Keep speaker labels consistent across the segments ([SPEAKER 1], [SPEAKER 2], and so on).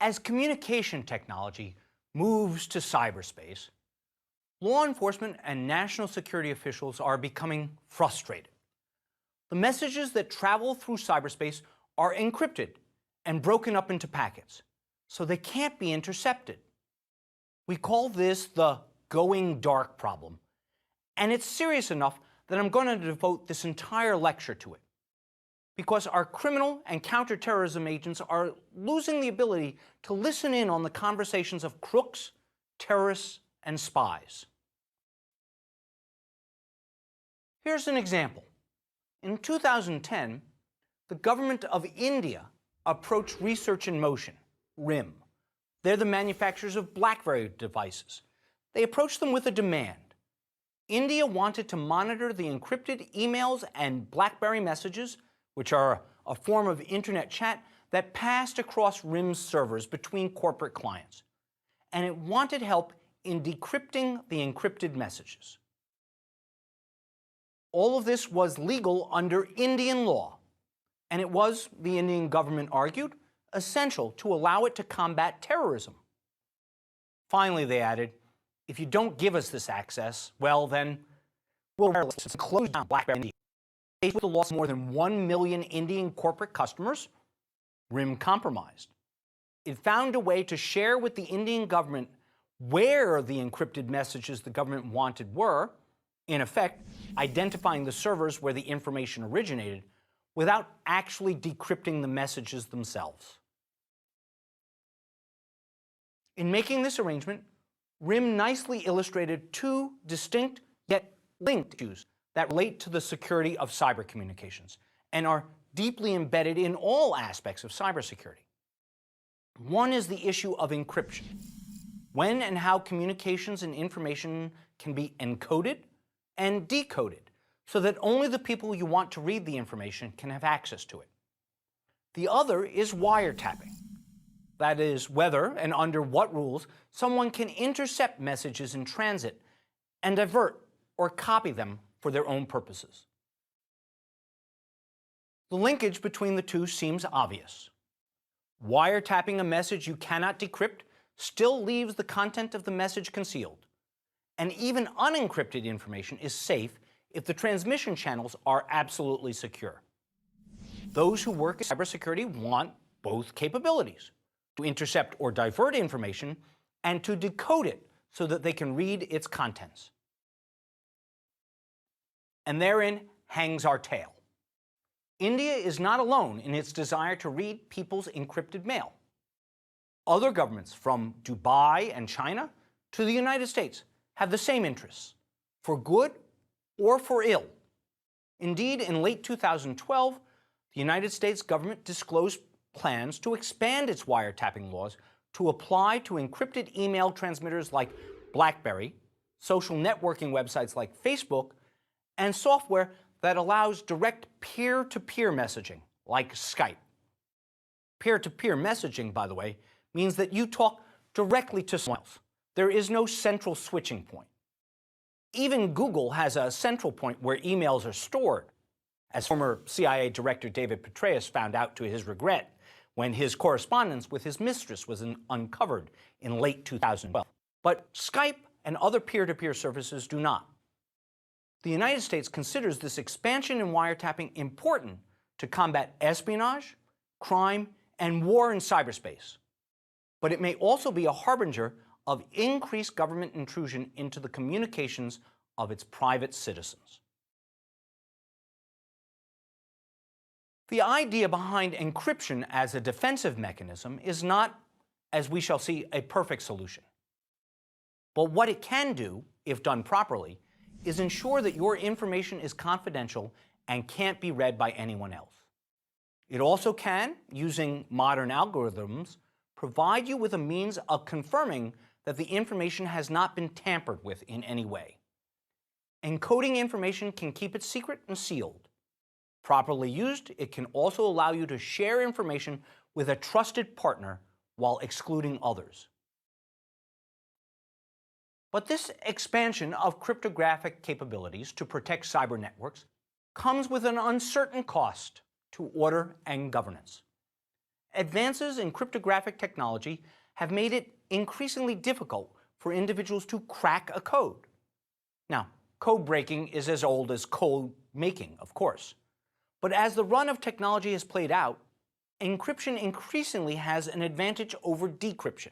[SPEAKER 1] As communication technology moves to cyberspace, law enforcement and national security officials are becoming frustrated. The messages that travel through cyberspace are encrypted and broken up into packets, so they can't be intercepted. We call this the going dark problem, and it's serious enough that I'm going to devote this entire lecture to it, because our criminal and counterterrorism agents are losing the ability to listen in on the conversations of crooks, terrorists, and spies. Here's an example. In 2010, the government of India approached Research in Motion, RIM. They're the manufacturers of BlackBerry devices. They approached them with a demand. India wanted to monitor the encrypted emails and BlackBerry messages, which are a form of internet chat that passed across RIM's servers between corporate clients. And it wanted help in decrypting the encrypted messages. All of this was legal under Indian law, and it was, the Indian government argued, essential to allow it to combat terrorism. Finally, they added, if you don't give us this access, well then, we'll close down BlackBerry India. Faced with the loss of more than 1 million Indian corporate customers, RIM compromised. It found a way to share with the Indian government where the encrypted messages the government wanted were, in effect, identifying the servers where the information originated, without actually decrypting the messages themselves. In making this arrangement, RIM nicely illustrated two distinct yet linked issues that relate to the security of cyber communications and are deeply embedded in all aspects of cybersecurity. One is the issue of encryption. When and how communications and information can be encoded and decoded so that only the people you want to read the information can have access to it. The other is wiretapping. That is, whether and under what rules someone can intercept messages in transit and divert or copy them for their own purposes. The linkage between the two seems obvious. Wiretapping a message you cannot decrypt still leaves the content of the message concealed, and even unencrypted information is safe if the transmission channels are absolutely secure. Those who work in cybersecurity want both capabilities, to intercept or divert information and to decode it so that they can read its contents. And therein hangs our tale. India is not alone in its desire to read people's encrypted mail. Other governments, from Dubai and China to the United States, have the same interests, for good or for ill. Indeed, in late 2012, the United States government disclosed plans to expand its wiretapping laws to apply to encrypted email transmitters like BlackBerry, social networking websites like Facebook, and software that allows direct peer-to-peer messaging, like Skype. Peer-to-peer messaging, by the way, means that you talk directly to someone else. There is no central switching point. Even Google has a central point where emails are stored, as former CIA Director David Petraeus found out to his regret when his correspondence with his mistress was uncovered in late 2012. But Skype and other peer-to-peer services do not. The United States considers this expansion in wiretapping important to combat espionage, crime, and war in cyberspace. But it may also be a harbinger of increased government intrusion into the communications of its private citizens. The idea behind encryption as a defensive mechanism is not, as we shall see, a perfect solution. But what it can do, if done properly, is ensure that your information is confidential and can't be read by anyone else. It also can, using modern algorithms, provide you with a means of confirming that the information has not been tampered with in any way. Encoding information can keep it secret and sealed. Properly used, it can also allow you to share information with a trusted partner while excluding others. But this expansion of cryptographic capabilities to protect cyber networks comes with an uncertain cost to order and governance. Advances in cryptographic technology have made it increasingly difficult for individuals to crack a code. Now, code breaking is as old as code making, of course. But as the run of technology has played out, encryption increasingly has an advantage over decryption.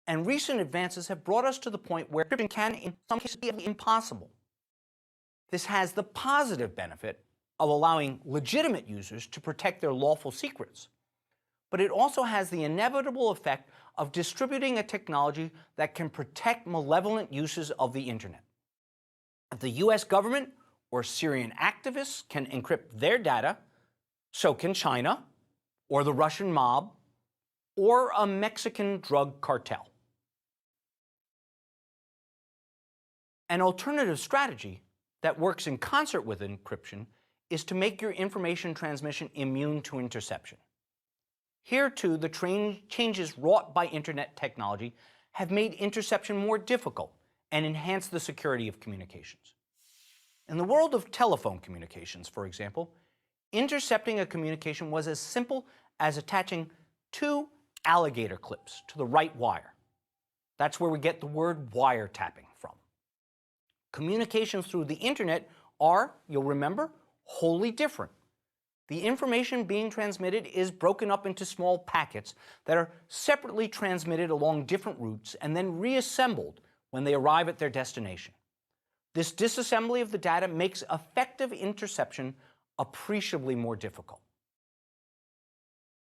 [SPEAKER 1] And recent advances have brought us to the point where encryption can, in some cases, be impossible. This has the positive benefit of allowing legitimate users to protect their lawful secrets. But it also has the inevitable effect of distributing a technology that can protect malevolent uses of the internet. If the US government or Syrian activists can encrypt their data, so can China, or the Russian mob, or a Mexican drug cartel. An alternative strategy that works in concert with encryption is to make your information transmission immune to interception. Here, too, the changes wrought by internet technology have made interception more difficult and enhanced the security of communications. In the world of telephone communications, for example, intercepting a communication was as simple as attaching 2 alligator clips to the right wire. That's where we get the word wiretapping from. Communications through the internet are, you'll remember, wholly different. The information being transmitted is broken up into small packets that are separately transmitted along different routes and then reassembled when they arrive at their destination. This disassembly of the data makes effective interception appreciably more difficult.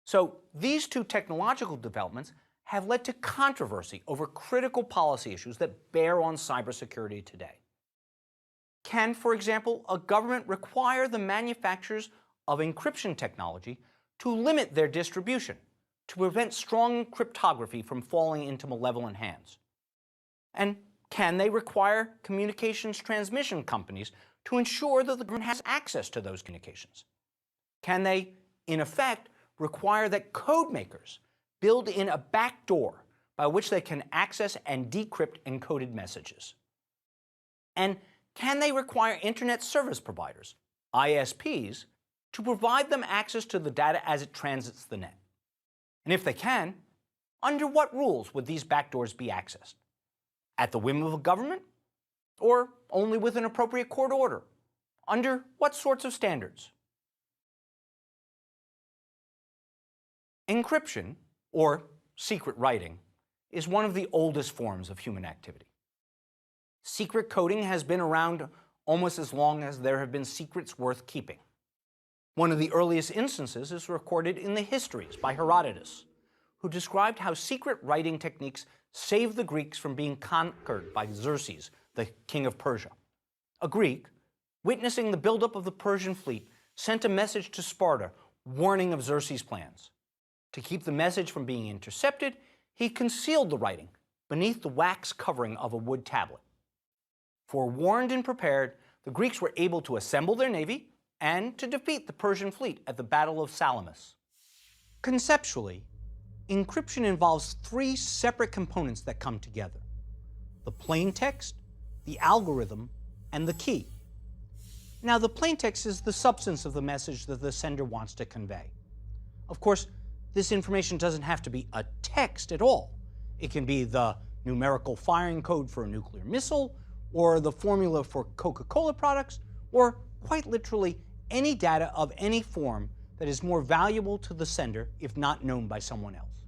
[SPEAKER 1] So these two technological developments have led to controversy over critical policy issues that bear on cybersecurity today. Can, for example, a government require the manufacturers of encryption technology to limit their distribution to prevent strong cryptography from falling into malevolent hands? And can they require communications transmission companies to ensure that the government has access to those communications? Can they, in effect, require that code makers build in a backdoor by which they can access and decrypt encoded messages? And can they require internet service providers, ISPs, to provide them access to the data as it transits the net? And if they can, under what rules would these backdoors be accessed? At the whim of a government? Or only with an appropriate court order? Under what sorts of standards? Encryption, or secret writing, is one of the oldest forms of human activity. Secret coding has been around almost as long as there have been secrets worth keeping. One of the earliest instances is recorded in the Histories by Herodotus, who described how secret writing techniques saved the Greeks from being conquered by Xerxes, the king of Persia. A Greek, witnessing the buildup of the Persian fleet, sent a message to Sparta warning of Xerxes' plans. To keep the message from being intercepted, he concealed the writing beneath the wax covering of a wood tablet. Forewarned and prepared, the Greeks were able to assemble their navy and to defeat the Persian fleet at the Battle of Salamis. Conceptually, encryption involves 3 separate components that come together: the plain text, the algorithm, and the key. Now, the plain text is the substance of the message that the sender wants to convey. Of course, this information doesn't have to be a text at all. It can be the numerical firing code for a nuclear missile, or the formula for Coca-Cola products, or quite literally any data of any form that is more valuable to the sender if not known by someone else.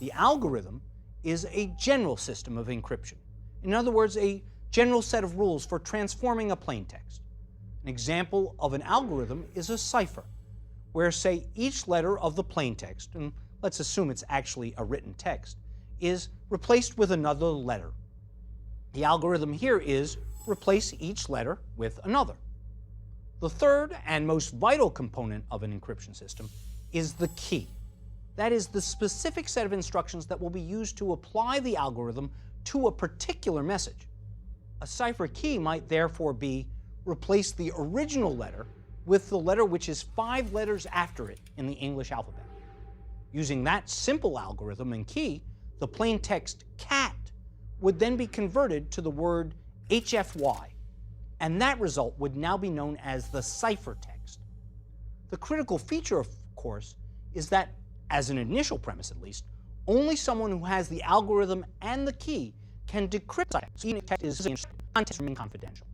[SPEAKER 1] The algorithm is a general system of encryption. In other words, a general set of rules for transforming a plain text. An example of an algorithm is a cipher, where, say, each letter of the plain text, and let's assume it's actually a written text, is replaced with another letter. The algorithm here is replace each letter with another. The third and most vital component of an encryption system is the key. That is the specific set of instructions that will be used to apply the algorithm to a particular message. A cipher key might therefore be replace the original letter with the letter which is 5 letters after it in the English alphabet. Using that simple algorithm and key, the plain text cat would then be converted to the word HFY, and that result would now be known as the ciphertext. The critical feature, of course, is that As an initial premise, at least, only someone who has the algorithm and the key can decrypt the cipher, so even if the text is content remain confidential.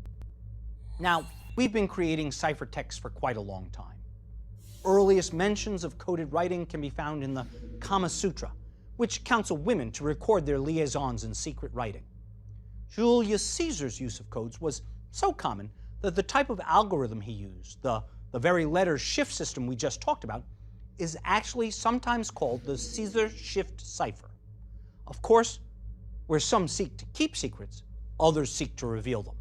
[SPEAKER 1] Now, we've been creating ciphertexts for quite a long time. Earliest mentions of coded writing can be found in the Kama Sutra, which counsel women to record their liaisons in secret writing. Julius Caesar's use of codes was so common that the type of algorithm he used, the very letter shift system we just talked about, is actually sometimes called the Caesar shift cipher. Of course, where some seek to keep secrets, others seek to reveal them.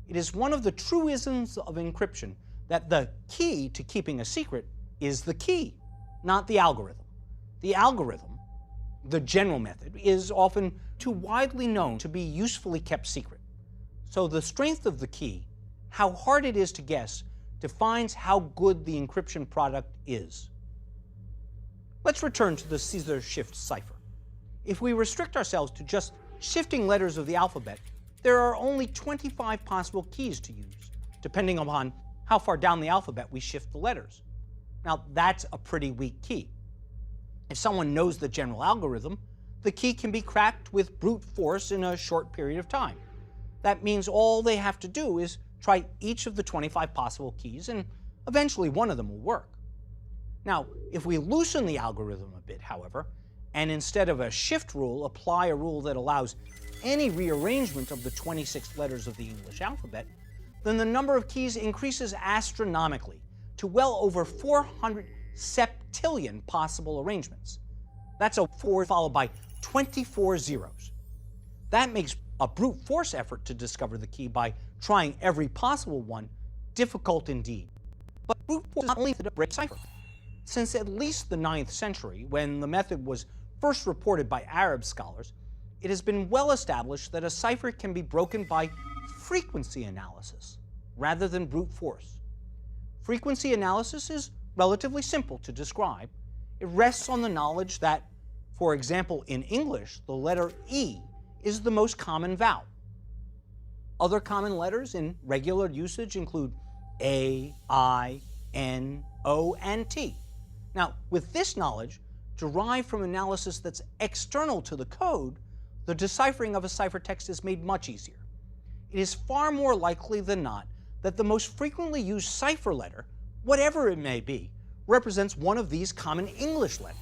[SPEAKER 1] It is one of the truisms of encryption that the key to keeping a secret is the key, not the algorithm. The algorithm, the general method, is often too widely known to be usefully kept secret. So the strength of the key, how hard it is to guess, defines how good the encryption product is. Let's return to the Caesar shift cipher. If we restrict ourselves to just shifting letters of the alphabet, there are only 25 possible keys to use, depending upon how far down the alphabet we shift the letters. Now, that's a pretty weak key. If someone knows the general algorithm, the key can be cracked with brute force in a short period of time. That means all they have to do is try each of the 25 possible keys, and eventually one of them will work. Now, if we loosen the algorithm a bit, however, and instead of a shift rule, apply a rule that allows any rearrangement of the 26 letters of the English alphabet, then the number of keys increases astronomically to well over 400 septillion possible arrangements. That's a 4 followed by 24 zeros. That makes a brute force effort to discover the key by trying every possible one difficult indeed. But brute force is not only to break cipher. Since at least the 9th century, when the method was first reported by Arab scholars, it has been well established that a cipher can be broken by frequency analysis rather than brute force. Frequency analysis is relatively simple to describe. It rests on the knowledge that, for example, in English, the letter E is the most common vowel. Other common letters in regular usage include A, I, N, O, and T. Now, with this knowledge, derived from analysis that's external to the code, the deciphering of a ciphertext is made much easier. It is far more likely than not that the most frequently used cipher letter, whatever it may be, represents one of these common English letters.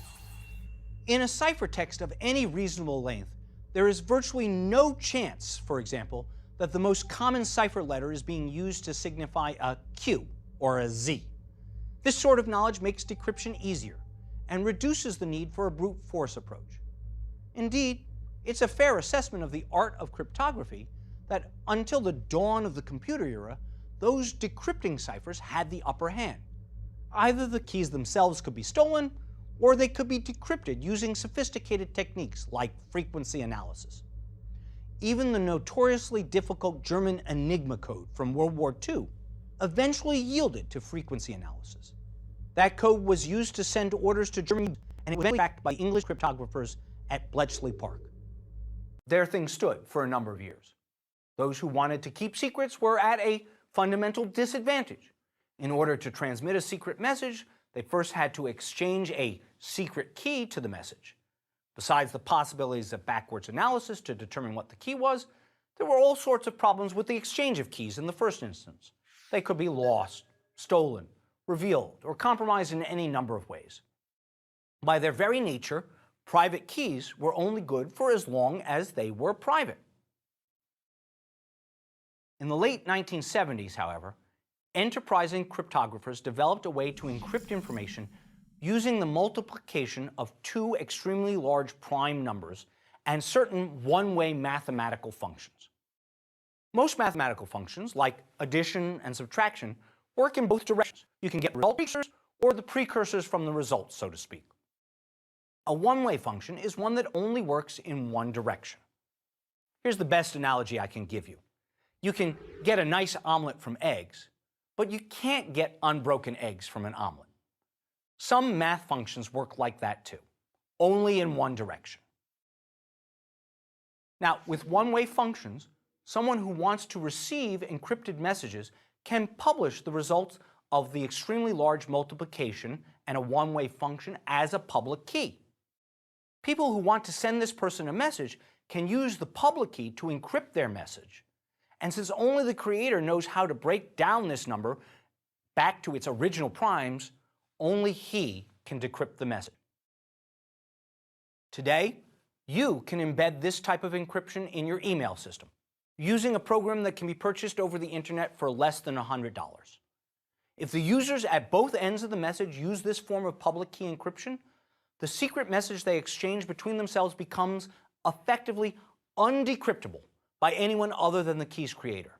[SPEAKER 1] In a ciphertext of any reasonable length, there is virtually no chance, for example, that the most common cipher letter is being used to signify a Q or a Z. This sort of knowledge makes decryption easier and reduces the need for a brute force approach. Indeed, it's a fair assessment of the art of cryptography that until the dawn of the computer era, those decrypting ciphers had the upper hand. Either the keys themselves could be stolen, or they could be decrypted using sophisticated techniques like frequency analysis. Even the notoriously difficult German Enigma code from World War II eventually yielded to frequency analysis. That code was used to send orders to Germany, and it was backed by English cryptographers at Bletchley Park. There things stood for a number of years. Those who wanted to keep secrets were at a fundamental disadvantage. In order to transmit a secret message, they first had to exchange a secret key to the message. Besides the possibilities of backwards analysis to determine what the key was, there were all sorts of problems with the exchange of keys in the first instance. They could be lost, stolen, revealed, or compromised in any number of ways. By their very nature, private keys were only good for as long as they were private. In the late 1970s, however, enterprising cryptographers developed a way to encrypt information using the multiplication of two extremely large prime numbers and certain one-way mathematical functions. Most mathematical functions, like addition and subtraction, work in both directions. You can get result precursors or the precursors from the results, so to speak. A one-way function is one that only works in one direction. Here's the best analogy I can give you. You can get a nice omelet from eggs, but you can't get unbroken eggs from an omelet. Some math functions work like that too, only in one direction. Now, with one-way functions, someone who wants to receive encrypted messages can publish the results of the extremely large multiplication and a one-way function as a public key. People who want to send this person a message can use the public key to encrypt their message. And since only the creator knows how to break down this number back to its original primes, only he can decrypt the message. Today, you can embed this type of encryption in your email system using a program that can be purchased over the internet for less than $100. If the users at both ends of the message use this form of public key encryption, the secret message they exchange between themselves becomes effectively undecryptable by anyone other than the key's creator.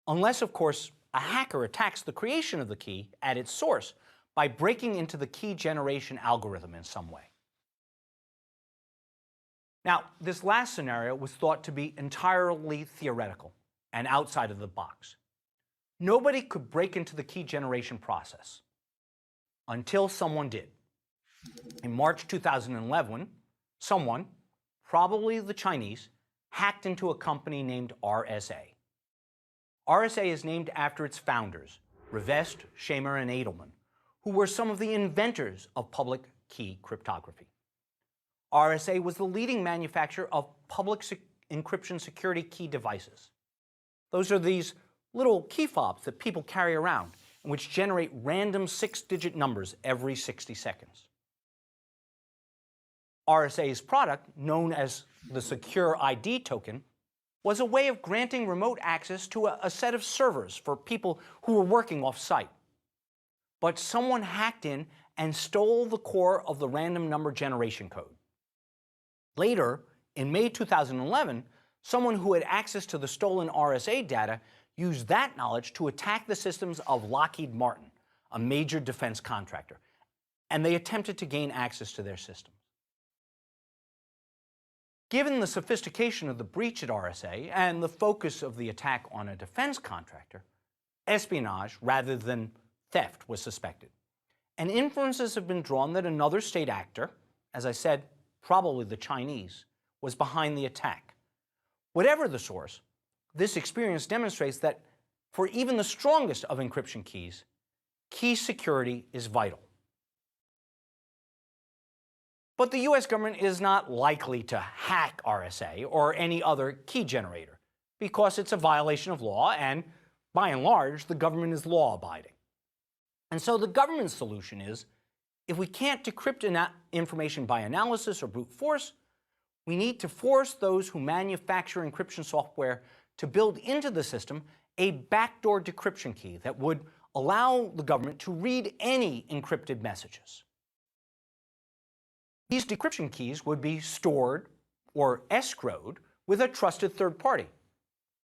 [SPEAKER 1] Unless, of course, a hacker attacks the creation of the key at its source by breaking into the key generation algorithm in some way. Now, this last scenario was thought to be entirely theoretical and outside of the box. Nobody could break into the key generation process until someone did. In March 2011, someone, probably the Chinese, hacked into a company named RSA. RSA is named after its founders, Rivest, Shamer, and Edelman, who were some of the inventors of public key cryptography. RSA was the leading manufacturer of public encryption security key devices. Those are these little key fobs that people carry around and which generate random 6-digit numbers every 60 seconds. RSA's product, known as the Secure ID token, was a way of granting remote access to a set of servers for people who were working off-site. But someone hacked in and stole the core of the random number generation code. Later, in May 2011, someone who had access to the stolen RSA data used that knowledge to attack the systems of Lockheed Martin, a major defense contractor, and they attempted to gain access to their systems. Given the sophistication of the breach at RSA and the focus of the attack on a defense contractor, espionage rather than theft was suspected. And inferences have been drawn that another state actor, as I said, probably the Chinese, was behind the attack. Whatever the source, this experience demonstrates that for even the strongest of encryption keys, key security is vital. But the US government is not likely to hack RSA or any other key generator because it's a violation of law and, by and large, the government is law-abiding. And so the government's solution is, if we can't decrypt information by analysis or brute force, we need to force those who manufacture encryption software to build into the system a backdoor decryption key that would allow the government to read any encrypted messages. These decryption keys would be stored or escrowed with a trusted third party,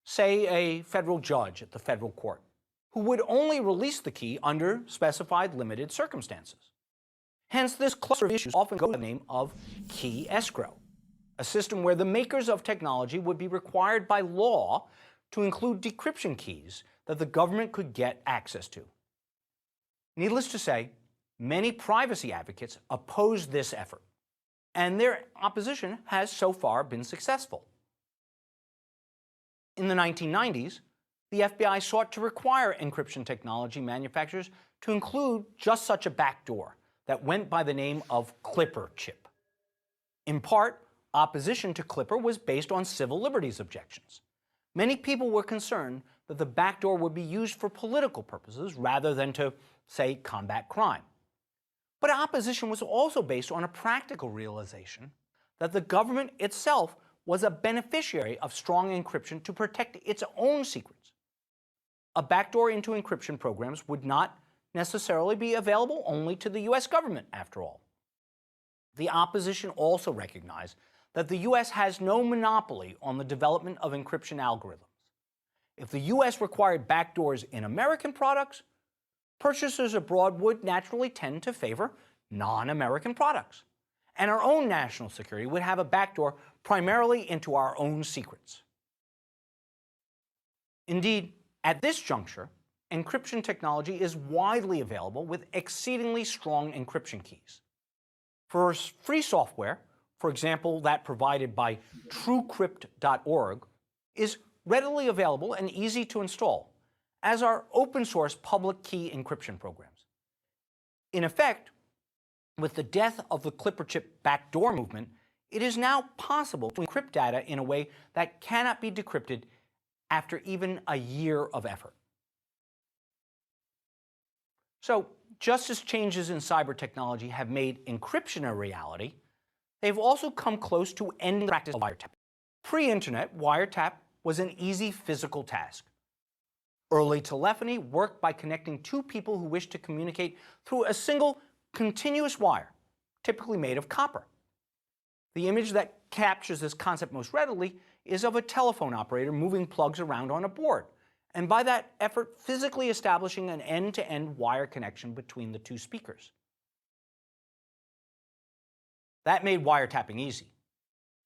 [SPEAKER 1] say a federal judge at the federal court, who would only release the key under specified limited circumstances. Hence, this cluster of issues often goes by the name of key escrow, a system where the makers of technology would be required by law to include decryption keys that the government could get access to. Needless to say, many privacy advocates oppose this effort, and their opposition has so far been successful. In the 1990s, the FBI sought to require encryption technology manufacturers to include just such a backdoor that went by the name of Clipper chip. In part, opposition to Clipper was based on civil liberties objections. Many people were concerned that the backdoor would be used for political purposes rather than to, say, combat crime. But opposition was also based on a practical realization that the government itself was a beneficiary of strong encryption to protect its own secrets. A backdoor into encryption programs would not necessarily be available only to the US government, after all. The opposition also recognized that the US has no monopoly on the development of encryption algorithms. If the US required backdoors in American products, purchasers abroad would naturally tend to favor non-American products. And our own national security would have a backdoor primarily into our own secrets. Indeed, at this juncture, encryption technology is widely available with exceedingly strong encryption keys. For free software, for example, that provided by TrueCrypt.org, is readily available and easy to install, as are open source public key encryption programs. In effect, with the death of the Clipper chip backdoor movement, it is now possible to encrypt data in a way that cannot be decrypted after even a year of effort. So, just as changes in cyber technology have made encryption a reality, they've also come close to ending the practice of wiretap. Pre-internet, wiretap was an easy physical task. Early telephony worked by connecting two people who wished to communicate through a single continuous wire, typically made of copper. The image that captures this concept most readily is of a telephone operator moving plugs around on a board, and by that effort physically establishing an end-to-end wire connection between the two speakers. That made wiretapping easy.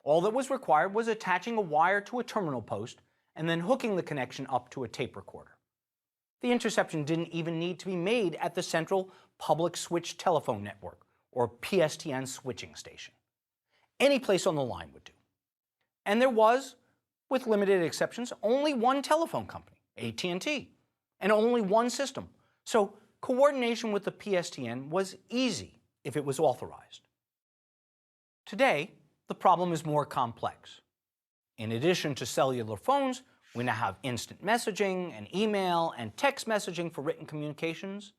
[SPEAKER 1] All that was required was attaching a wire to a terminal post and then hooking the connection up to a tape recorder. The interception didn't even need to be made at the central public switch telephone network, or PSTN switching station. Any place on the line would do. And there was, with limited exceptions, only one telephone company, AT&T, and only one system. So coordination with the PSTN was easy if it was authorized. Today, the problem is more complex. In addition to cellular phones, we now have instant messaging and email and text messaging for written communications.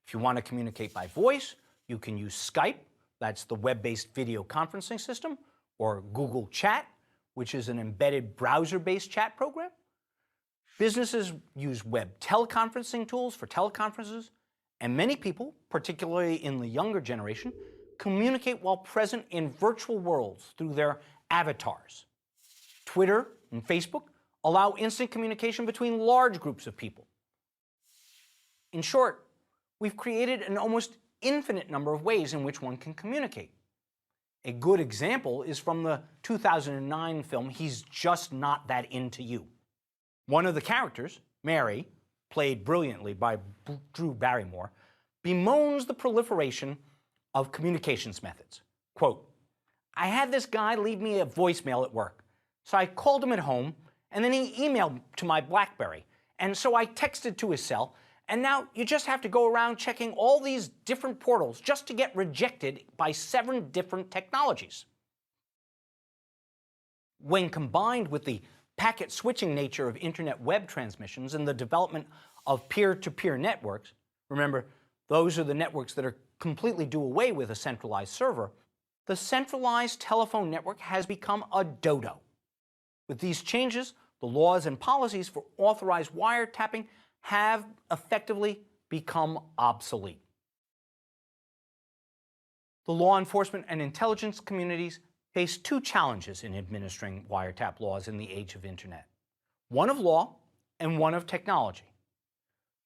[SPEAKER 1] If you want to communicate by voice, you can use Skype, that's the web-based video conferencing system, or Google Chat, which is an embedded browser-based chat program. Businesses use web teleconferencing tools for teleconferences, and many people, particularly in the younger generation, communicate while present in virtual worlds through their avatars. Twitter and Facebook allow instant communication between large groups of people. In short, we've created an almost infinite number of ways in which one can communicate. A good example is from the 2009 film He's Just Not That Into You. One of the characters, Mary, played brilliantly by Drew Barrymore, bemoans the proliferation of communications methods. Quote, "I had this guy leave me a voicemail at work, so I called him at home, and then he emailed to my BlackBerry, and so I texted to his cell, and now you just have to go around checking all these different portals just to get rejected by 7 different technologies." When combined with the packet switching nature of internet web transmissions and the development of peer-to-peer networks, remember, those are the networks that are completely do away with a centralized server, the centralized telephone network has become a dodo. With these changes, the laws and policies for authorized wiretapping have effectively become obsolete. The law enforcement and intelligence communities face 2 challenges in administering wiretap laws in the age of internet. One of law and one of technology.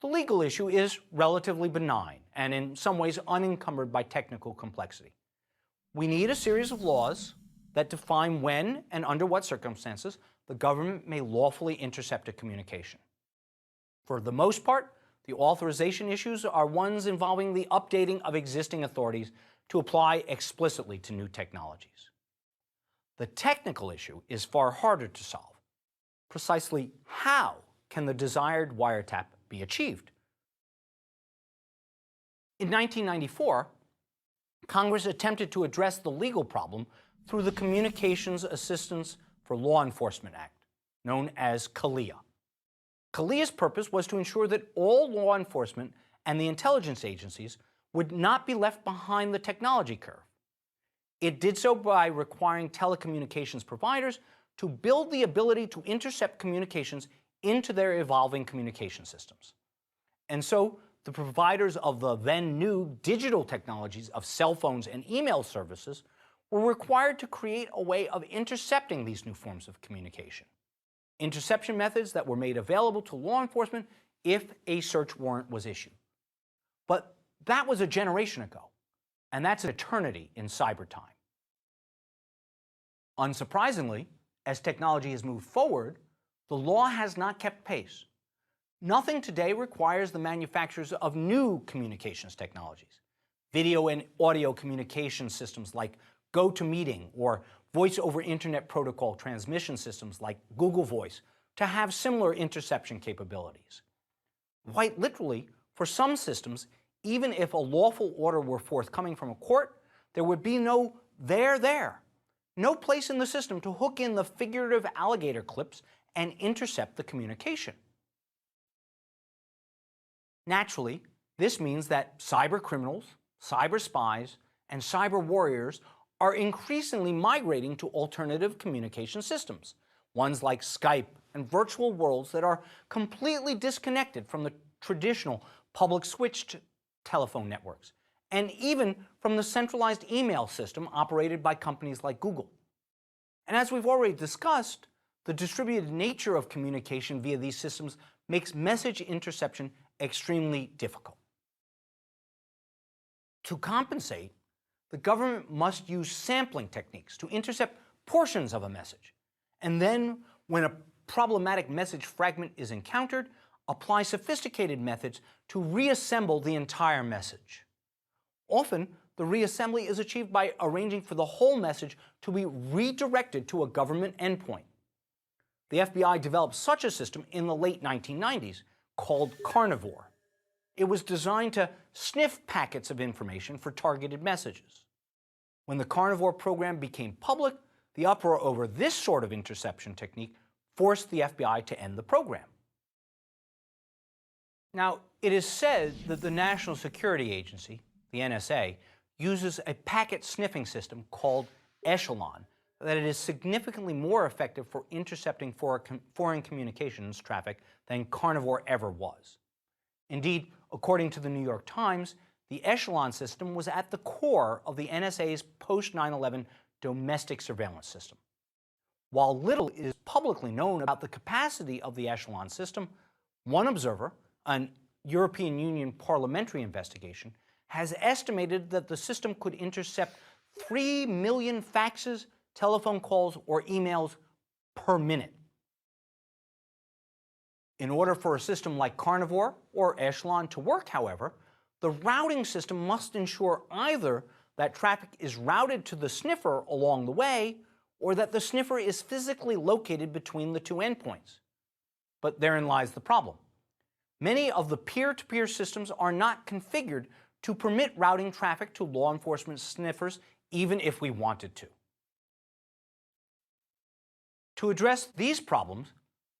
[SPEAKER 1] The legal issue is relatively benign and in some ways unencumbered by technical complexity. We need a series of laws that define when and under what circumstances the government may lawfully intercept a communication. For the most part, the authorization issues are ones involving the updating of existing authorities to apply explicitly to new technologies. The technical issue is far harder to solve. Precisely how can the desired wiretap be achieved? In 1994, Congress attempted to address the legal problem through the Communications Assistance for Law Enforcement Act, known as CALEA. CALEA's purpose was to ensure that all law enforcement and the intelligence agencies would not be left behind the technology curve. It did so by requiring telecommunications providers to build the ability to intercept communications into their evolving communication systems. And so the providers of the then new digital technologies of cell phones and email services were required to create a way of intercepting these new forms of communication. Interception methods that were made available to law enforcement if a search warrant was issued. But that was a generation ago, and that's an eternity in cyber time. Unsurprisingly, as technology has moved forward, the law has not kept pace. Nothing today requires the manufacturers of new communications technologies, video and audio communication systems like GoToMeeting or voice over internet protocol transmission systems like Google Voice to have similar interception capabilities. Quite literally, for some systems, even if a lawful order were forthcoming from a court, there would be no there. No place in the system to hook in the figurative alligator clips and intercept the communication. Naturally, this means that cyber criminals, cyber spies, and cyber warriors are increasingly migrating to alternative communication systems, ones like Skype and virtual worlds that are completely disconnected from the traditional public switched telephone networks, and even from the centralized email system operated by companies like Google. And as we've already discussed, the distributed nature of communication via these systems makes message interception extremely difficult. To compensate, the government must use sampling techniques to intercept portions of a message, and then, when a problematic message fragment is encountered, apply sophisticated methods to reassemble the entire message. Often, the reassembly is achieved by arranging for the whole message to be redirected to a government endpoint. The FBI developed such a system in the late 1990s called Carnivore. It was designed to sniff packets of information for targeted messages. When the Carnivore program became public, the uproar over this sort of interception technique forced the FBI to end the program. Now, it is said that the National Security Agency, the NSA, uses a packet sniffing system called Echelon, that it is significantly more effective for intercepting foreign communications traffic than Carnivore ever was. Indeed, according to the New York Times, the Echelon system was at the core of the NSA's post-9/11 domestic surveillance system. While little is publicly known about the capacity of the Echelon system, one observer, an European Union parliamentary investigation, has estimated that the system could intercept 3 million faxes, telephone calls, or emails per minute. In order for a system like Carnivore or Echelon to work, however, the routing system must ensure either that traffic is routed to the sniffer along the way, or that the sniffer is physically located between the two endpoints. But therein lies the problem. Many of the peer-to-peer systems are not configured to permit routing traffic to law enforcement sniffers, even if we wanted to. To address these problems,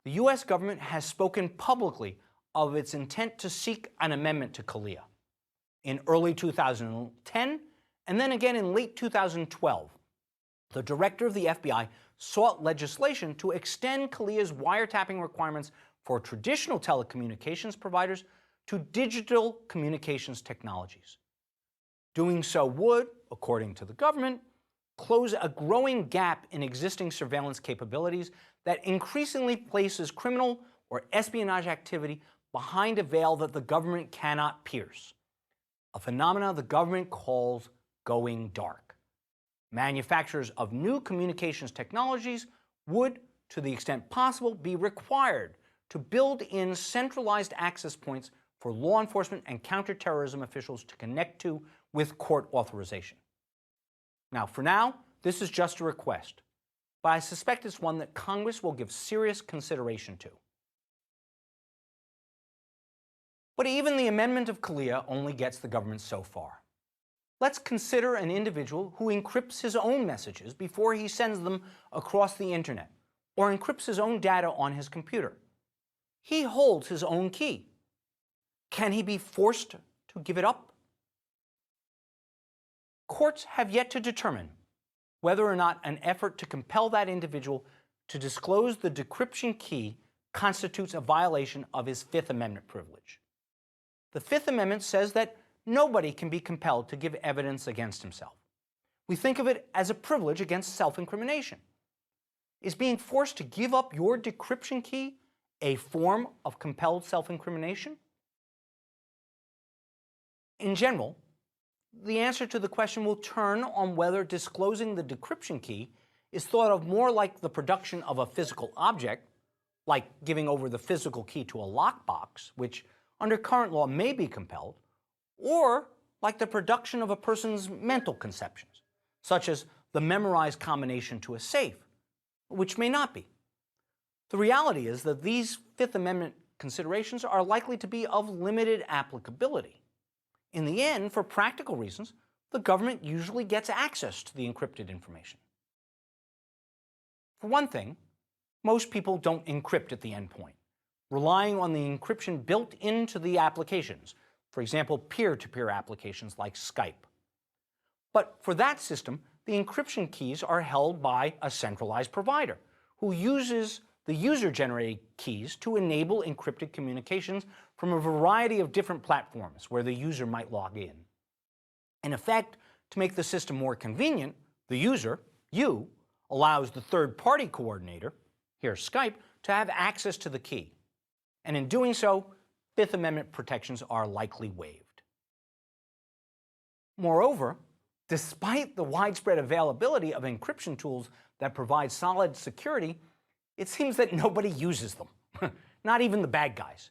[SPEAKER 1] the U.S. government has spoken publicly of its intent to seek an amendment to CALEA. In early 2010, and then again in late 2012, the director of the FBI sought legislation to extend CALEA's wiretapping requirements for traditional telecommunications providers to digital communications technologies. Doing so would, according to the government, close a growing gap in existing surveillance capabilities that increasingly places criminal or espionage activity behind a veil that the government cannot pierce, a phenomenon the government calls going dark. Manufacturers of new communications technologies would, to the extent possible, be required to build in centralized access points for law enforcement and counterterrorism officials to connect to with court authorization. Now, for now, this is just a request, but I suspect it's one that Congress will give serious consideration to. But even the amendment of CALEA only gets the government so far. Let's consider an individual who encrypts his own messages before he sends them across the internet, or encrypts his own data on his computer. He holds his own key. Can he be forced to give it up? Courts have yet to determine whether or not an effort to compel that individual to disclose the decryption key constitutes a violation of his Fifth Amendment privilege. The Fifth Amendment says that nobody can be compelled to give evidence against himself. We think of it as a privilege against self-incrimination. Is being forced to give up your decryption key a form of compelled self-incrimination? In general, the answer to the question will turn on whether disclosing the decryption key is thought of more like the production of a physical object, like giving over the physical key to a lockbox, which under current law may be compelled, or like the production of a person's mental conceptions, such as the memorized combination to a safe, which may not be. The reality is that these Fifth Amendment considerations are likely to be of limited applicability. In the end, for practical reasons, the government usually gets access to the encrypted information. For one thing, most people don't encrypt at the endpoint, relying on the encryption built into the applications, for example, peer-to-peer applications like Skype. But for that system, the encryption keys are held by a centralized provider who uses the user-generated keys to enable encrypted communications from a variety of different platforms where the user might log in. In effect, to make the system more convenient, the user, you, allows the third-party coordinator, here Skype, to have access to the key. And in doing so, Fifth Amendment protections are likely waived. Moreover, despite the widespread availability of encryption tools that provide solid security, it seems that nobody uses them, not even the bad guys.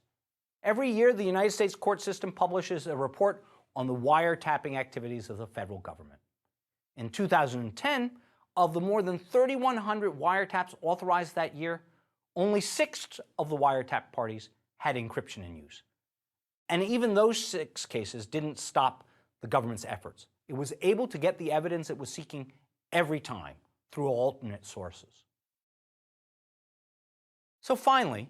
[SPEAKER 1] Every year, the United States court system publishes a report on the wiretapping activities of the federal government. In 2010, of the more than 3,100 wiretaps authorized that year, only 6 of the wiretap parties had encryption in use. And even those 6 cases didn't stop the government's efforts. It was able to get the evidence it was seeking every time through alternate sources. So finally,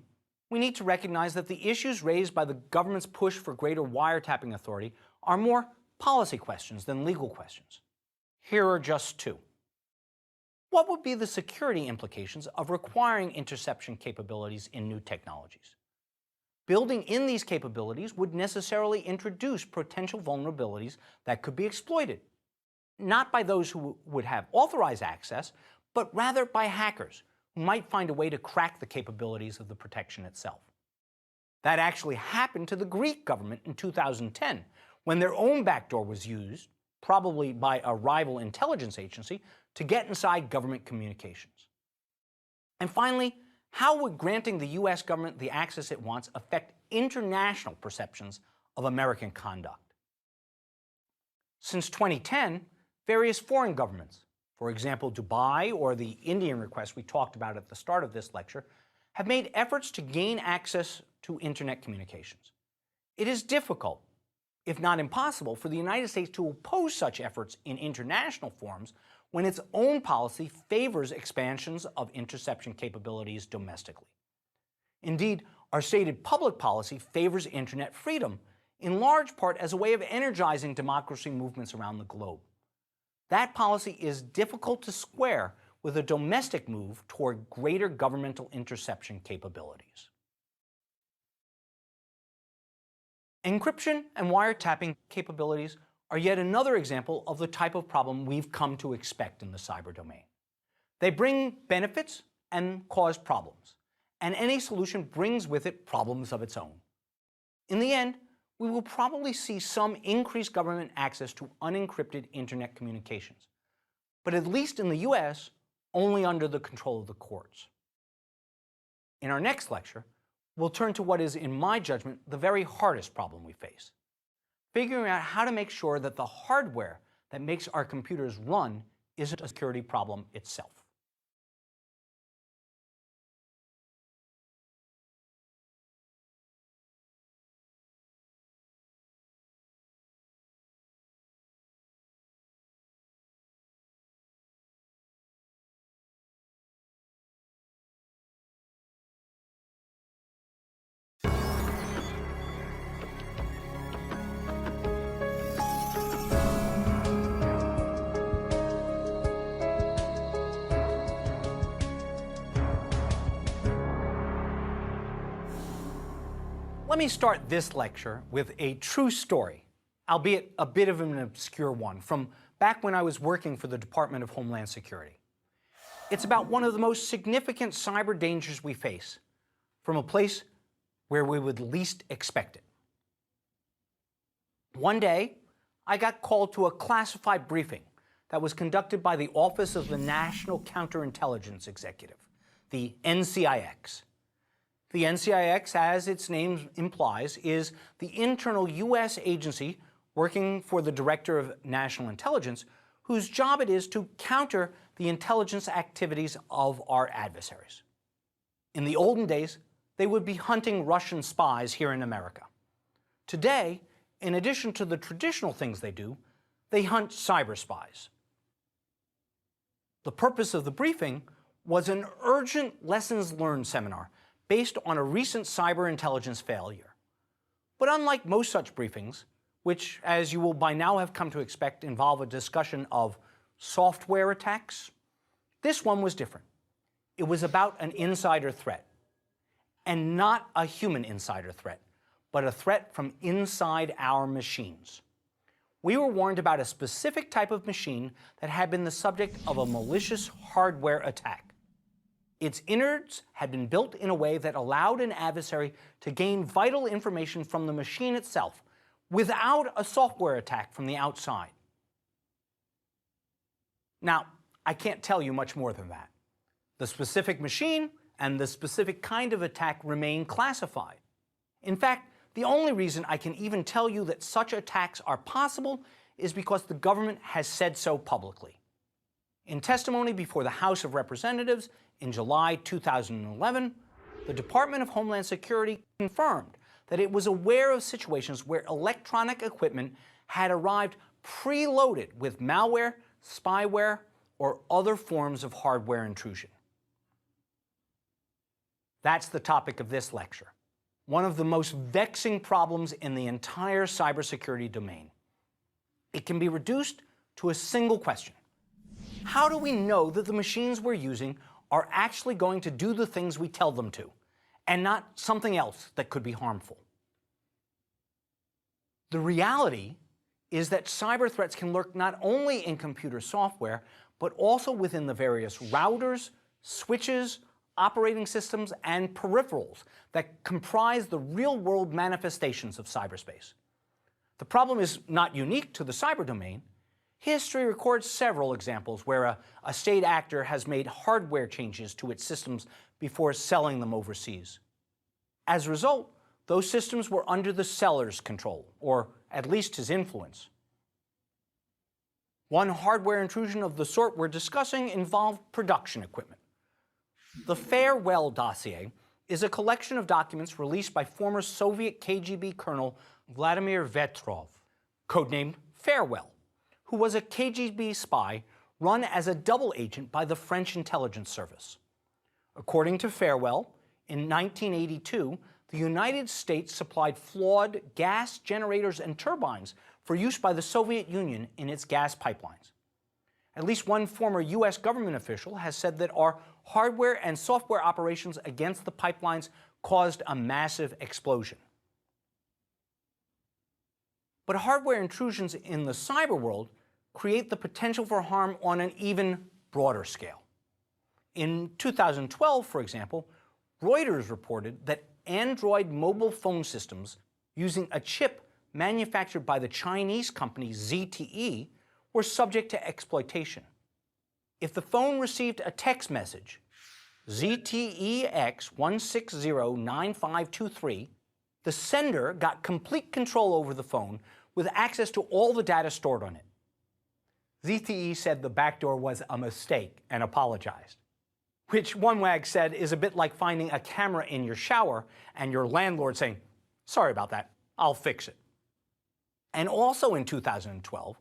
[SPEAKER 1] we need to recognize that the issues raised by the government's push for greater wiretapping authority are more policy questions than legal questions. Here are just 2. What would be the security implications of requiring interception capabilities in new technologies? Building in these capabilities would necessarily introduce potential vulnerabilities that could be exploited, not by those who would have authorized access, but rather by hackers who might find a way to crack the capabilities of the protection itself. That actually happened to the Greek government in 2010, when their own backdoor was used, probably by a rival intelligence agency, to get inside government communications. And finally, how would granting the US government the access it wants affect international perceptions of American conduct? Since 2010, various foreign governments, for example, Dubai or the Indian request we talked about at the start of this lecture, have made efforts to gain access to internet communications. It is difficult, if not impossible, for the United States to oppose such efforts in international forums when its own policy favors expansions of interception capabilities domestically. Indeed, our stated public policy favors internet freedom, in large part as a way of energizing democracy movements around the globe. That policy is difficult to square with a domestic move toward greater governmental interception capabilities. Encryption and wiretapping capabilities are yet another example of the type of problem we've come to expect in the cyber domain. They bring benefits and cause problems, and any solution brings with it problems of its own. In the end, we will probably see some increased government access to unencrypted internet communications, but at least in the US, only under the control of the courts. In our next lecture, we'll turn to what is, in my judgment, the very hardest problem we face: figuring out how to make sure that the hardware that makes our computers run isn't a security problem itself. Let me start this lecture with a true story, albeit a bit of an obscure one, from back when I was working for the Department of Homeland Security. It's about one of the most significant cyber dangers we face, from a place where we would least expect it. One day, I got called to a classified briefing that was conducted by the Office of the National Counterintelligence Executive, the NCIX. The NCIX, as its name implies, is the internal U.S. agency working for the Director of National Intelligence, whose job it is to counter the intelligence activities of our adversaries. In the olden days, they would be hunting Russian spies here in America. Today, in addition to the traditional things they do, they hunt cyber spies. The purpose of the briefing was an urgent lessons learned seminar based on a recent cyber intelligence failure. But unlike most such briefings, which, as you will by now have come to expect, involve a discussion of software attacks, this one was different. It was about an insider threat, and not a human insider threat, but a threat from inside our machines. We were warned about a specific type of machine that had been the subject of a malicious hardware attack. Its innards had been built in a way that allowed an adversary to gain vital information from the machine itself without a software attack from the outside. Now, I can't tell you much more than that. The specific machine and the specific kind of attack remain classified. In fact, the only reason I can even tell you that such attacks are possible is because the government has said so publicly. In testimony before the House of Representatives in July 2011, the Department of Homeland Security confirmed that it was aware of situations where electronic equipment had arrived preloaded with malware, spyware, or other forms of hardware intrusion. That's the topic of this lecture. One of the most vexing problems in the entire cybersecurity domain. It can be reduced to a single question. How do we know that the machines we're using are actually going to do the things we tell them to, and not something else that could be harmful? The reality is that cyber threats can lurk not only in computer software, but also within the various routers, switches, operating systems, and peripherals that comprise the real-world manifestations of cyberspace. The problem is not unique to the cyber domain. History records several examples where a state actor has made hardware changes to its systems before selling them overseas. As a result, those systems were under the seller's control, or at least his influence. One hardware intrusion of the sort we're discussing involved production equipment. The Farewell dossier is a collection of documents released by former Soviet KGB Colonel Vladimir Vetrov, codenamed Farewell, who was a KGB spy run as a double agent by the French intelligence service. According to Farewell, in 1982, the United States supplied flawed gas generators and turbines for use by the Soviet Union in its gas pipelines. At least one former U.S. government official has said that our hardware and software operations against the pipelines caused a massive explosion. But hardware intrusions in the cyber world create the potential for harm on an even broader scale. In 2012, for example, Reuters reported that Android mobile phone systems using a chip manufactured by the Chinese company ZTE were subject to exploitation. If the phone received a text message, ZTEX1609523, the sender got complete control over the phone with access to all the data stored on it. ZTE said the backdoor was a mistake and apologized, which one wag said is a bit like finding a camera in your shower and your landlord saying, "Sorry about that, I'll fix it." And also in 2012,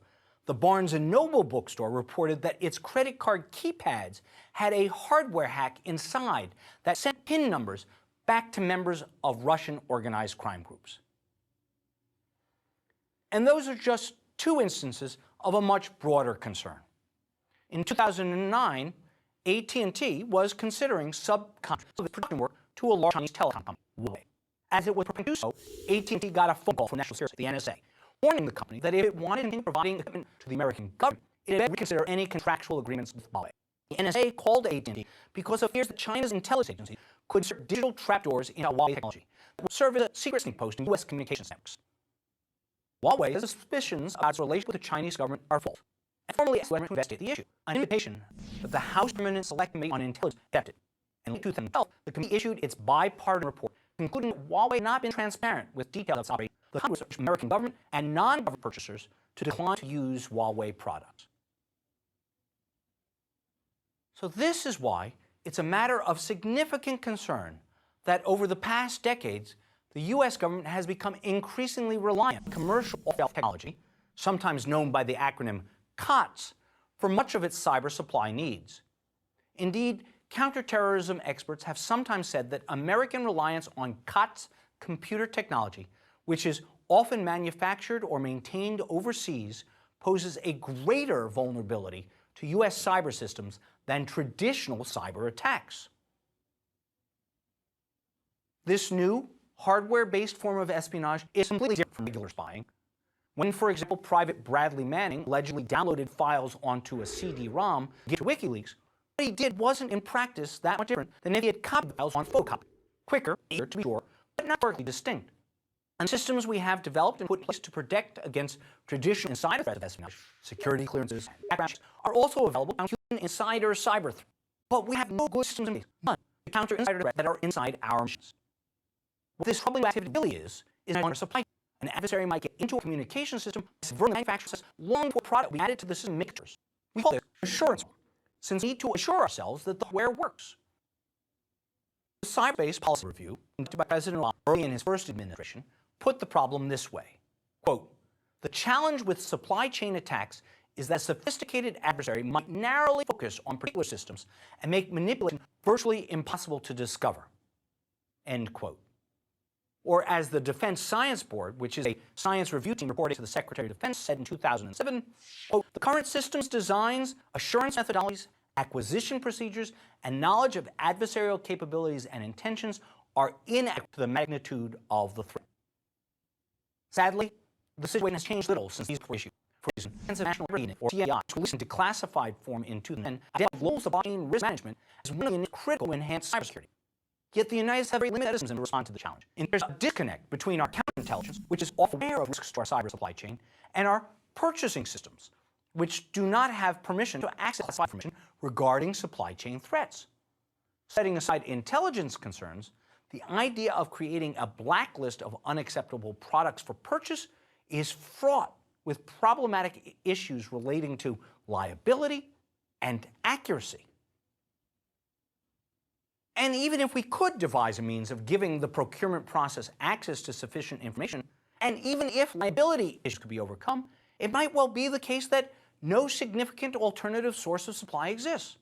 [SPEAKER 1] the Barnes & Noble bookstore reported that its credit card keypads had a hardware hack inside that sent PIN numbers back to members of Russian organized crime groups. And those are just two instances of a much broader concern. In 2009, AT&T was considering subcontracting production work to a large Chinese telecom company, Huawei. As it was preparing to do so, AT&T got a phone call from National Security, the NSA, warning the company that if it wanted to continue providing equipment to the American government, it had reconsider any contractual agreements with Huawei. The NSA called AT&T because of fears that China's intelligence agency could insert digital trapdoors into Huawei technology that would serve as a secret sneak post in U.S. communications networks. Huawei's suspicions about its relationship with the Chinese government are false, and formally asked to investigate the issue, an invitation that the House Permanent Select Committee on Intelligence accepted. In late 2012, the committee issued its bipartisan report concluding that Huawei had not been transparent with details of its operation. The Congress urged American government and non-government purchasers to decline to use Huawei products. So this is why it's a matter of significant concern that over the past decades, the U.S. government has become increasingly reliant on commercial off-the-shelf technology, sometimes known by the acronym COTS, for much of its cyber supply needs. Indeed, counterterrorism experts have sometimes said that American reliance on COTS computer technology, which is often manufactured or maintained overseas, poses a greater vulnerability to U.S. cyber systems than traditional cyber attacks. This new, hardware-based form of espionage is completely different from regular spying. When, for example, Private Bradley Manning allegedly downloaded files onto a CD-ROM to WikiLeaks, what he did wasn't in practice that much different than if he had copied the files on photocopy. Quicker, easier to be sure, but not historically distinct. And systems we have developed and put in place to protect against traditional insider threats of espionage, security clearances, and background checks are also available on human insider cyber threats. But we have no good systems in place, none, to counter insider threats that are inside our machines. What this troubling activity really is a supply chain. An adversary might get into a communication system, subvert the manufacturing process long before product we added to the system mixtures. We call this assurance, since we need to assure ourselves that the hardware works. The cyber-based policy review, conducted by President Obama early in his first administration, put the problem this way. Quote, "The challenge with supply chain attacks is that a sophisticated adversary might narrowly focus on particular systems and make manipulation virtually impossible to discover." End quote. Or as the Defense Science Board, which is a science review team reporting to the Secretary of Defense, said in 2007, quote, "The current systems designs, assurance methodologies, acquisition procedures, and knowledge of adversarial capabilities and intentions are inadequate to the magnitude of the threat." Sadly, the situation has changed little since these were issued. For example, the Defense National Security Unit, or DNI, which released in declassified form in 2010, identified global supply chain risk management as one of the critical to enhance cybersecurity. Yet the United States has very limited systems to respond to the challenge. And there's a disconnect between our counterintelligence, which is often aware of risks to our cyber supply chain, and our purchasing systems, which do not have permission to access classified information regarding supply chain threats. Setting aside intelligence concerns, the idea of creating a blacklist of unacceptable products for purchase is fraught with problematic issues relating to liability and accuracy. And even if we could devise a means of giving the procurement process access to sufficient information, and even if liability issues could be overcome, it might well be the case that no significant alternative source of supply exists.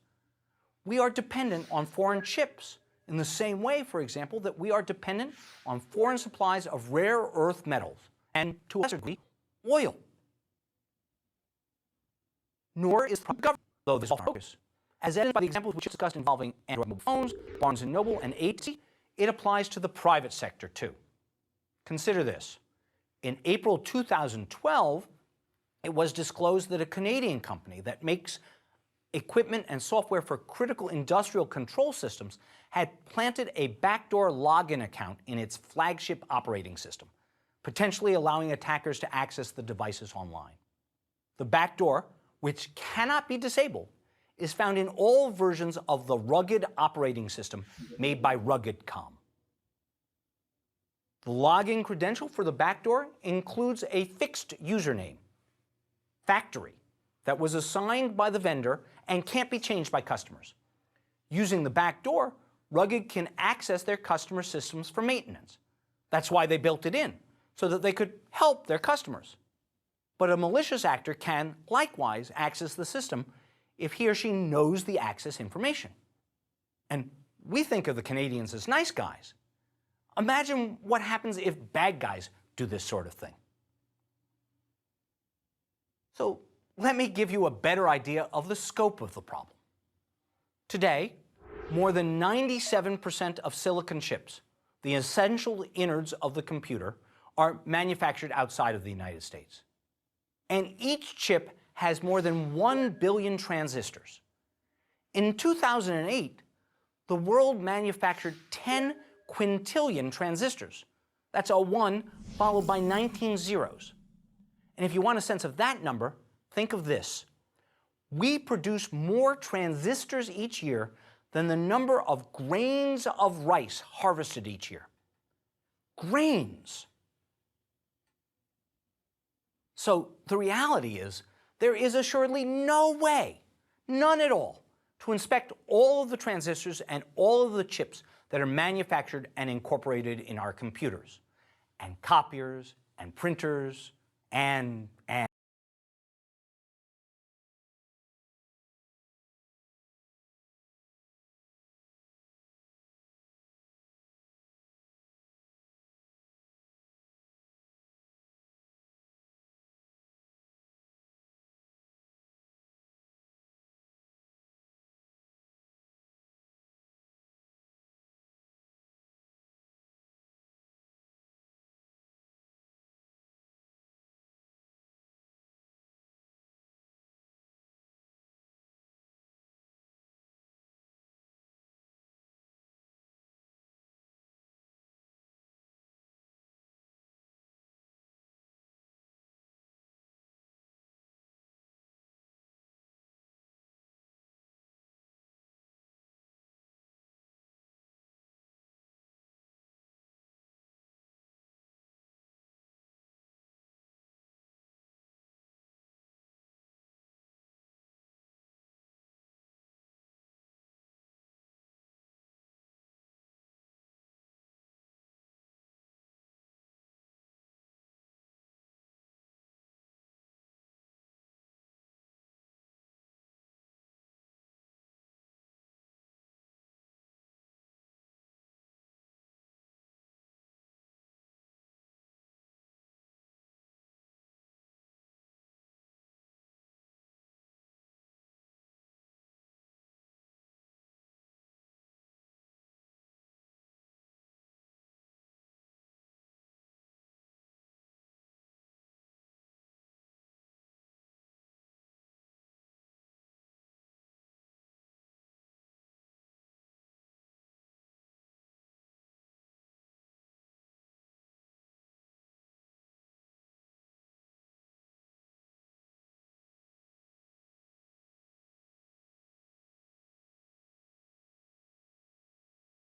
[SPEAKER 1] We are dependent on foreign chips in the same way, for example, that we are dependent on foreign supplies of rare earth metals and, to a lesser degree, oil. Nor is the government, though this is often our focus. As evidenced by the examples we just discussed involving Android mobile phones, Barnes & Noble, and AT&T, it applies to the private sector too. Consider this. In April 2012, it was disclosed that a Canadian company that makes equipment and software for critical industrial control systems had planted a backdoor login account in its flagship operating system, potentially allowing attackers to access the devices online. The backdoor, which cannot be disabled, is found in all versions of the rugged operating system made by RuggedCom. The login credential for the backdoor includes a fixed username, factory, that was assigned by the vendor and can't be changed by customers. Using the backdoor, Rugged can access their customer systems for maintenance. That's why they built it in, so that they could help their customers. But a malicious actor can likewise access the system if he or she knows the access information. And we think of the Canadians as nice guys. Imagine what happens if bad guys do this sort of thing. So let me give you a better idea of the scope of the problem. Today, more than 97% of silicon chips, the essential innards of the computer, are manufactured outside of the United States. And each chip has more than 1 billion transistors. In 2008, the world manufactured 10 quintillion transistors. That's a 1 followed by 19 zeros. And if you want a sense of that number, think of this. We produce more transistors each year than the number of grains of rice harvested each year. Grains. So the reality is, there is assuredly no way, none at all, to inspect all of the transistors and all of the chips that are manufactured and incorporated in our computers, and copiers, and printers, and